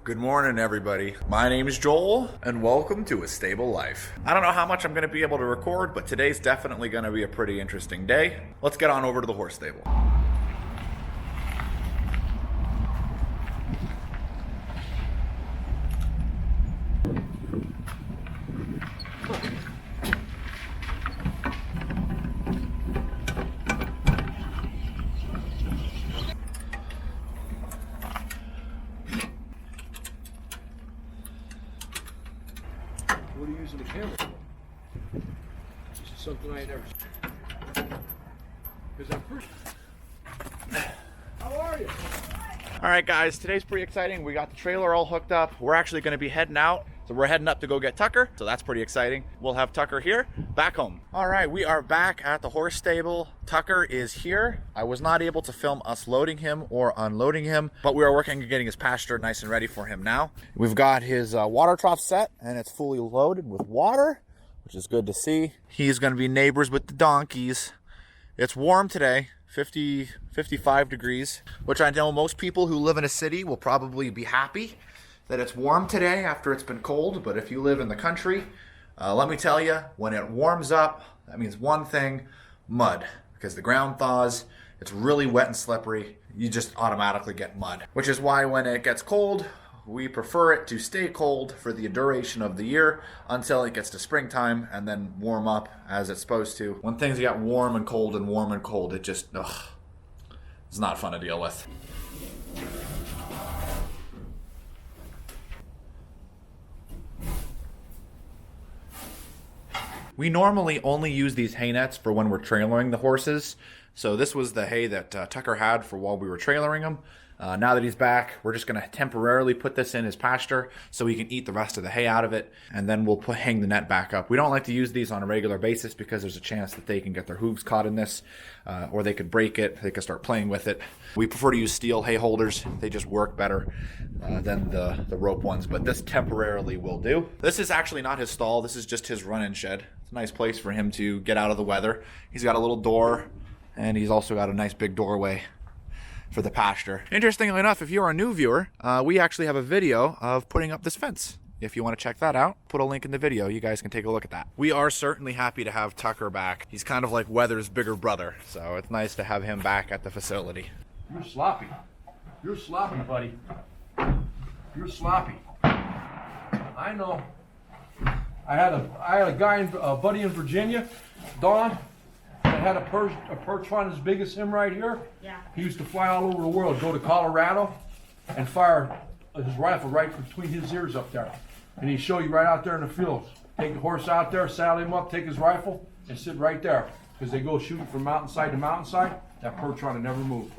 Good morning, everybody. My name is Joel, and welcome to A Stable Life. I don't know how much I'm going to be able to record, but today's definitely going to be a pretty interesting day. Let's get on over to the horse stable. What are you using the camera for? This is something I ain't never seen. Because I'm pretty. How are you? All right, guys, today's pretty exciting. We got the trailer all hooked up. We're actually going to be heading out. So we're heading up to go get Tucker. So that's pretty exciting. We'll have Tucker here, back home. All right, we are back at the horse stable. Tucker is here. I was not able to film us loading him or unloading him, but we are working on getting his pasture nice and ready for him now. We've got his water trough set, and it's fully loaded with water, which is good to see. He's going to be neighbors with the donkeys. It's warm today. 55 degrees, which I know most people who live in a city will probably be happy that it's warm today after it's been cold. But if you live in the country, let me tell you, when it warms up, that means one thing: mud, because the ground thaws. It's really wet and slippery. You just automatically get mud, which is why when it gets cold, we prefer it to stay cold for the duration of the year until it gets to springtime and then warm up as it's supposed to. When things get warm and cold and warm and cold, it just, it's not fun to deal with. We normally only use these hay nets for when we're trailering the horses. So this was the hay that Tucker had for while we were trailering him. Now that he's back, we're just going to temporarily put this in his pasture so he can eat the rest of the hay out of it, and then we'll hang the net back up. We don't like to use these on a regular basis because there's a chance that they can get their hooves caught in this, or they could break it, they could start playing with it. We prefer to use steel hay holders. They just work better than the rope ones, but this temporarily will do. This is actually not his stall. This is just his run-in shed. It's a nice place for him to get out of the weather. He's got a little door, and he's also got a nice big doorway for the pasture. Interestingly enough, if you're a new viewer, we actually have a video of putting up this fence. If you want to check that out, put a link in the video. You guys can take a look at that. We are certainly happy to have Tucker back. He's kind of like Weather's bigger brother, so it's nice to have him back at the facility. You're sloppy. You're sloppy, buddy. You're sloppy. I know. I had a guy, a buddy in Virginia, Don, that had a perch on as big as him right here. Yeah. He used to fly all over the world, go to Colorado, and fire his rifle right between his ears up there. And he'd show you right out there in the fields. Take the horse out there, saddle him up, take his rifle, and sit right there. Because they go shooting from mountainside to mountainside, that perch on it never moved.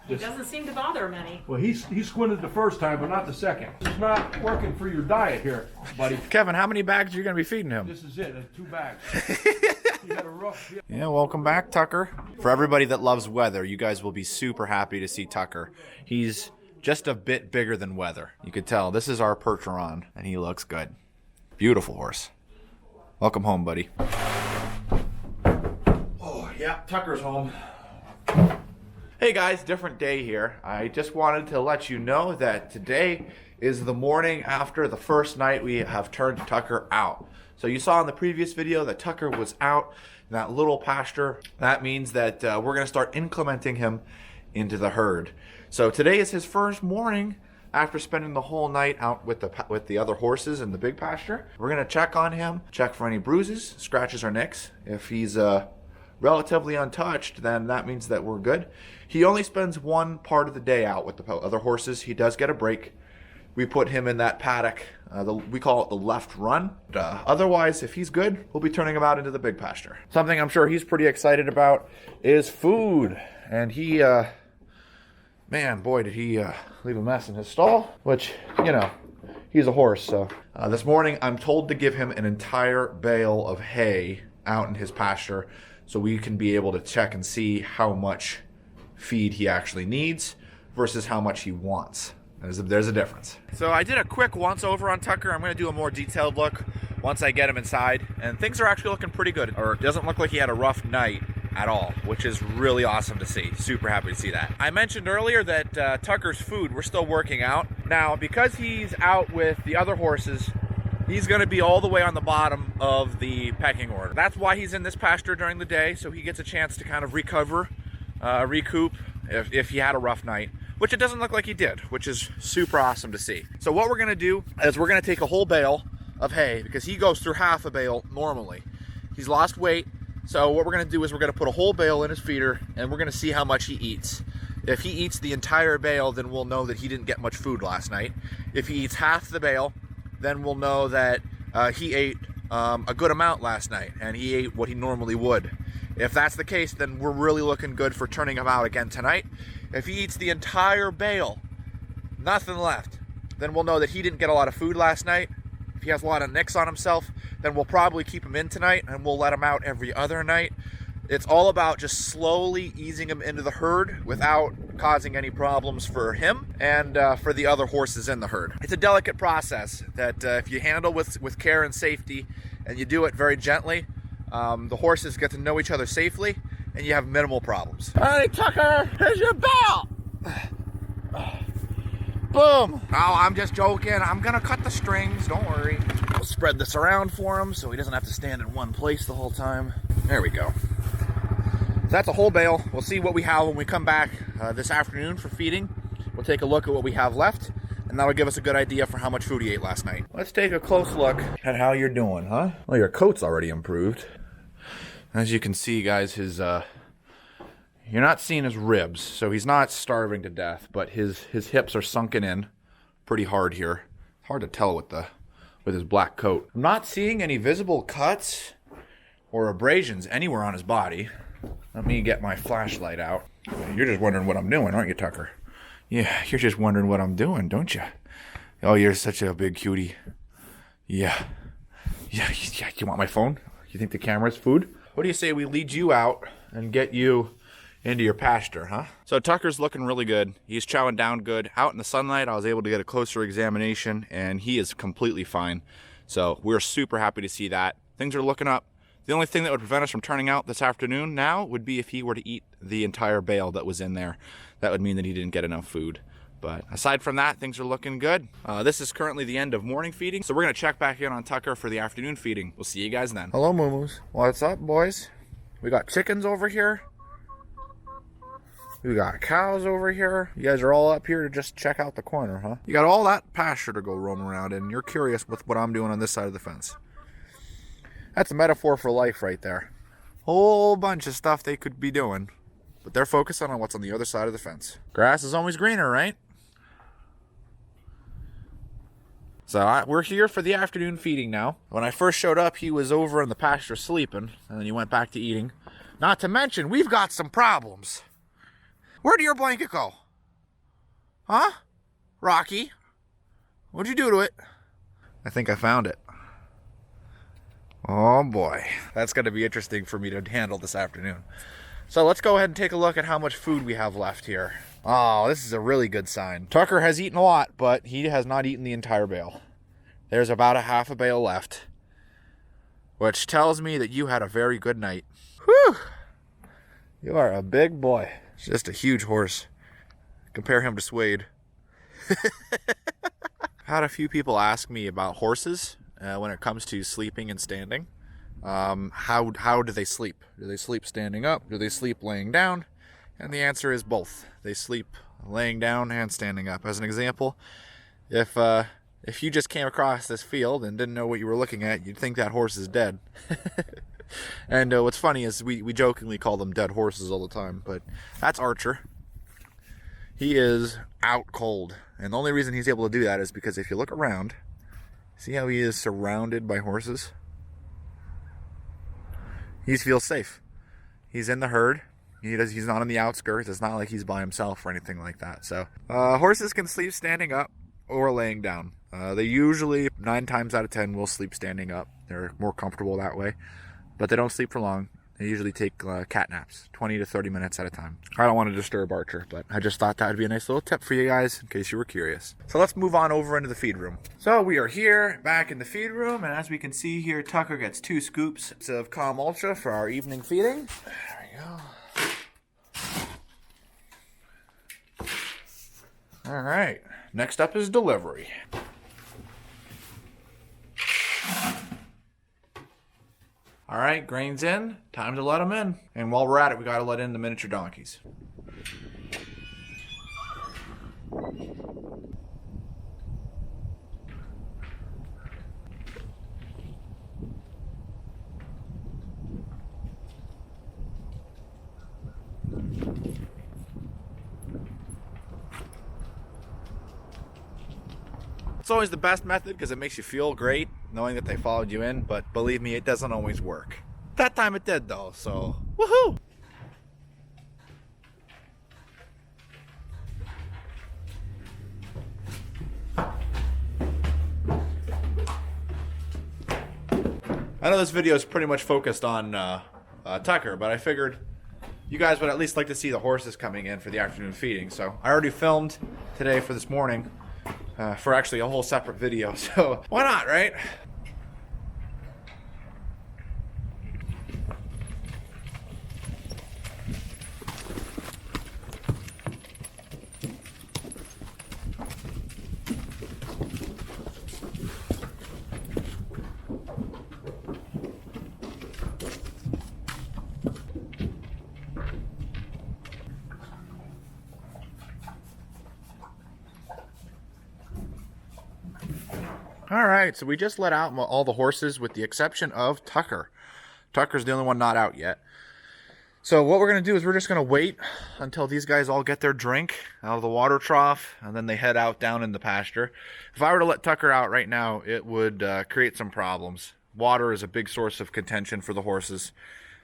It doesn't seem to bother him any. Well, he squinted the first time, but not the second. This is not working for your diet here, buddy. Kevin, how many bags are you going to be feeding him? This is it, 2 bags. You had a rough... Yeah, welcome back, Tucker. For everybody that loves Weather, you guys will be super happy to see Tucker. He's just a bit bigger than Weather. You could tell. This is our Percheron, and he looks good. Beautiful horse. Welcome home, buddy. Oh, yeah, Tucker's home. Hey guys, different day here. I just wanted to let you know that today is the morning after the first night we have turned Tucker out. So you saw in the previous video that Tucker was out in that little pasture. That means that we're going to start incrementing him into the herd. So today is his first morning after spending the whole night out with the other horses in the big pasture. We're going to check on him, check for any bruises, scratches, or nicks. If he's relatively untouched, then that means that we're good. He only spends one part of the day out with the other horses. He does get a break. We put him in that paddock. We call it the left run. Otherwise, if he's good, we'll be turning him out into the big pasture. Something I'm sure he's pretty excited about is food. And he, man, boy, did he leave a mess in his stall, which, you know, he's a horse. So this morning, I'm told to give him an entire bale of hay out in his pasture so we can be able to check and see how much feed he actually needs versus how much he wants. There's a difference. So I did a quick once over on Tucker. I'm going to do a more detailed look once I get him inside, and things are actually looking pretty good. Or it doesn't look like he had a rough night. at all, which is really awesome to see. Super happy to see that. I mentioned earlier that Tucker's food, we're still working out. Now, because he's out with the other horses, he's going to be all the way on the bottom of the pecking order. That's why he's in this pasture during the day, so he gets a chance to kind of recover, recoup if he had a rough night, which it doesn't look like he did, which is super awesome to see. So what we're going to do is we're going to take a whole bale of hay, because he goes through half a bale normally. He's lost weight, so what we're going to do is we're going to put a whole bale in his feeder, and we're going to see how much he eats. If he eats the entire bale, then we'll know that he didn't get much food last night. If he eats half the bale, then we'll know that he ate a good amount last night, and he ate what he normally would. If that's the case, then we're really looking good for turning him out again tonight. If he eats the entire bale, nothing left, then we'll know that he didn't get a lot of food last night. If he has a lot of nicks on himself, then we'll probably keep him in tonight, and we'll let him out every other night. It's all about just slowly easing him into the herd without causing any problems for him and for the other horses in the herd. It's a delicate process that if you handle with care and safety, and you do it very gently, the horses get to know each other safely, and you have minimal problems. Hey, Tucker, here's your bell. Boom. Oh, I'm just joking. I'm gonna cut the strings, don't worry. We'll spread this around for him so he doesn't have to stand in one place the whole time. There we go. So that's a whole bale. We'll see what we have when we come back this afternoon for feeding. We'll take a look at what we have left, and that'll give us a good idea for how much food he ate last night. Let's take a close look at how you're doing, huh? Well, your coat's already improved. As you can see, guys, his you're not seeing his ribs, so he's not starving to death, but his hips are sunken in pretty hard here. Hard to tell with his black coat. I'm not seeing any visible cuts or abrasions anywhere on his body. Let me get my flashlight out. You're just wondering what I'm doing, aren't you, Tucker? Yeah, you're just wondering what I'm doing, don't you? Oh, you're such a big cutie. Yeah. Yeah, you want my phone? You think the camera's food? What do you say we lead you out and get you into your pasture, huh? So Tucker's looking really good. He's chowing down good. Out in the sunlight, I was able to get a closer examination, and he is completely fine. So we're super happy to see that. Things are looking up. The only thing that would prevent us from turning out this afternoon now would be if he were to eat the entire bale that was in there. That would mean that he didn't get enough food. But aside from that, things are looking good. This is currently the end of morning feeding, so we're going to check back in on Tucker for the afternoon feeding. We'll see you guys then. Hello, moo-moos. What's up, boys? We got chickens over here. We got cows over here. You guys are all up here to just check out the corner, huh? You got all that pasture to go roam around in. You're curious with what I'm doing on this side of the fence. That's a metaphor for life right there. Whole bunch of stuff they could be doing, but they're focusing on what's on the other side of the fence. Grass is always greener, right? So we're here for the afternoon feeding now. When I first showed up, he was over in the pasture sleeping, and then he went back to eating. Not to mention, we've got some problems. Where'd your blanket go? Huh? Rocky? What'd you do to it? I think I found it. Oh boy. That's going to be interesting for me to handle this afternoon. So let's go ahead and take a look at how much food we have left here. Oh, this is a really good sign. Tucker has eaten a lot, but he has not eaten the entire bale. There's about a half a bale left, which tells me that you had a very good night. Whew! You are a big boy. It's just a huge horse. Compare him to Suede. Had a few people ask me about horses when it comes to sleeping and standing. How do they sleep? Do they sleep standing up? Do they sleep laying down? And the answer is both. They sleep laying down and standing up. As an example, if you just came across this field and didn't know what you were looking at, you'd think that horse is dead. And what's funny is we jokingly call them dead horses all the time, but that's Archer. He is out cold. And the only reason he's able to do that is because if you look around, see how he is surrounded by horses? He feels safe. He's in the herd. He's not on the outskirts. It's not like he's by himself or anything like that. So horses can sleep standing up or laying down. They usually, 9 times out of 10, will sleep standing up. They're more comfortable that way. But they don't sleep for long. They usually take cat naps, 20 to 30 minutes at a time. I don't want to disturb Archer, but I just thought that would be a nice little tip for you guys in case you were curious. So let's move on over into the feed room. So we are here back in the feed room, and as we can see here, Tucker gets 2 scoops of Calm Ultra for our evening feeding. There we go. All right. Next up is delivery. All right, grain's in. Time to let them in. And while we're at it, we got to let in the miniature donkeys. It's always the best method because it makes you feel great knowing that they followed you in, but believe me, it doesn't always work. That time it did though, so woohoo! I know this video is pretty much focused on Tucker, but I figured you guys would at least like to see the horses coming in for the afternoon feeding, so I already filmed today for this morning. For actually a whole separate video, so why not, right? All right, so we just let out all the horses with the exception of Tucker. Tucker's the only one not out yet. So what we're going to do is we're just going to wait until these guys all get their drink out of the water trough, and then they head out down in the pasture. If I were to let Tucker out right now, it would create some problems. Water is a big source of contention for the horses,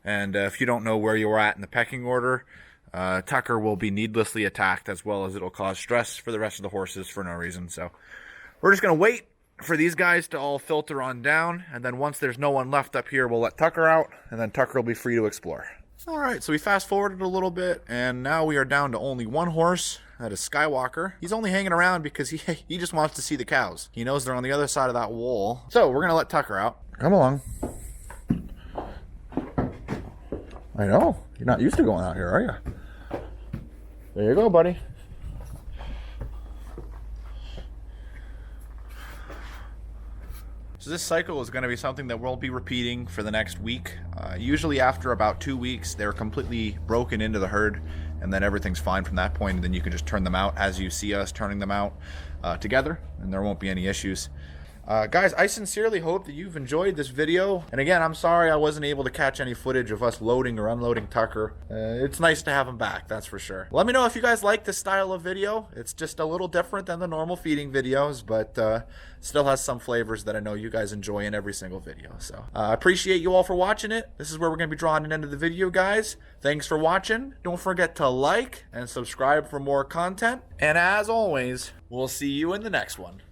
and if you don't know where you're at in the pecking order, Tucker will be needlessly attacked, as well as it'll cause stress for the rest of the horses for no reason. So we're just going to wait for these guys to all filter on down, and then once there's no one left up here, we'll let Tucker out, and then Tucker will be free to explore. All right, so we fast forwarded a little bit, and now we are down to only one horse. That is Skywalker. He's only hanging around because he just wants to see the cows. He knows they're on the other side of that wall. So we're gonna let Tucker out. Come along. I know, you're not used to going out here, are you? There you go, buddy. So this cycle is going to be something that we'll be repeating for the next week. Usually after about 2 weeks, they're completely broken into the herd, and then everything's fine from that point, and then you can just turn them out as you see us turning them out together, and there won't be any issues. Guys, I sincerely hope that you've enjoyed this video. And again, I'm sorry I wasn't able to catch any footage of us loading or unloading Tucker. It's nice to have him back, that's for sure. Let me know if you guys like this style of video. It's just a little different than the normal feeding videos, but still has some flavors that I know you guys enjoy in every single video. So I appreciate you all for watching it. This is where we're going to be drawing an end of the video, guys. Thanks for watching. Don't forget to like and subscribe for more content. And as always, we'll see you in the next one.